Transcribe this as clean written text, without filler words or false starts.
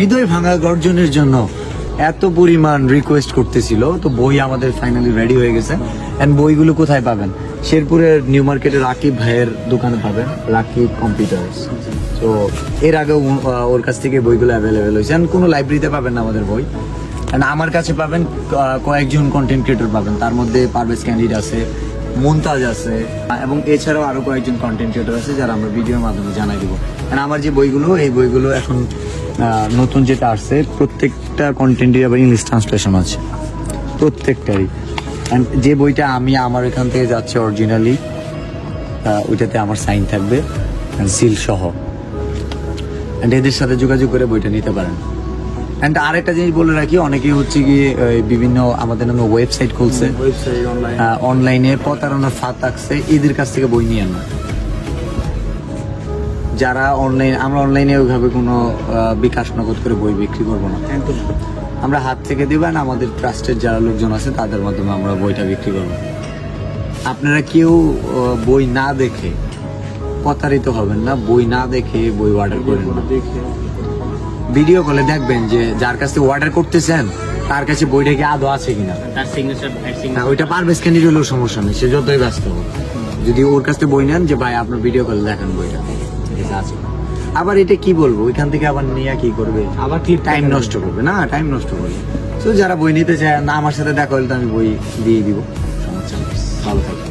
হৃদয় ভাঙা গর্জনের জন্য এত পরিমাণ রিকোয়েস্ট করতেছিল, তো বই আমাদের ফাইনালি রেডি হয়ে গেছে। এন্ড বইগুলো কোথায় পাবেন? শেরপুরের নিউ মার্কেটের রাকিব ভাইয়ের দোকানে পাবেন, রাকিব কম্পিউটার্স। তো এর আগেও ওর কাছ থেকে বইগুলো অ্যাভেলেবেল হয়েছে। এন্ড কোনো লাইব্রেরিতে পাবেন না আমাদের বই। এন্ড আমার কাছে পাবেন কয়েকজন কন্টেন্ট ক্রিয়েটর পাবেন, তার মধ্যে পারভেজ ক্যান্ডিড আছে, মুনতাজ আছে, এবং এছাড়াও আরো কয়েকজন কন্টেন্ট ক্রিয়েটর আছে যারা আমরা ভিডিওর মাধ্যমে জানাই দিব। এন্ড আমার যে বইগুলো, এই বইগুলো এখন নতুন যেটা আসছে, প্রত্যেকটা কন্টেন্টের আবার ইংলিশ ট্রান্সলেশন আছে প্রত্যেকটারই। অ্যান্ড যে বইটা আমি আমার এখান থেকে যাচ্ছে অরিজিনালি, ওইটাতে আমার সাইন থাকবে সিল সহ। অ্যান্ড এদের সাথে যোগাযোগ করে বইটা নিতে পারেন। অ্যান্ড আরেকটা জিনিস বলে রাখি, অনেকেই হচ্ছে গিয়ে বিভিন্ন আমাদের নামে ওয়েবসাইট খুলছে, অনলাইনে প্রতারণার ফাঁদ থাকছে, এদের কাছ থেকে বই নিয়ে আনা। যারা আমরা অনলাইনে ওইভাবে কোনো বিকাশ নগদ করে বই বিক্রি করবো না, আমরা হাত থেকে দিবেন, আমাদের ট্রাস্টের যারা লোকজন আছে তাদের মাধ্যমে আমরা বইটা বিক্রি করবো। আপনারা কেউ বই না দেখে প্রতারিত হবেন না, বই না দেখে বই অর্ডার করেন না। ভিডিও কলে দেখবেন যে যার কাছে অর্ডার করতেছেন তার কাছে বইটা কি আদৌ আছে কিনা, তার সিগনেচার ওইটা পারভেজ ক্যান্ডিড হলেও সমস্যা নেই, সে যতই ব্যস্ত হোক। যদি ওর কাছ থেকে বই নেন যে ভাই আপনার ভিডিও কলে দেখেন বইটা আছে, আবার এটা কি বলবো, ওইখান থেকে আবার নিয়ে কি করবে, আবার কি টাইম নষ্ট করবে না, টাইম নষ্ট করবে। তো যারা বই নিতে চায় না, আমার সাথে দেখা হলে তো আমি বই দিয়ে দিব, সমস্যা নেই। ভালো থাকবে।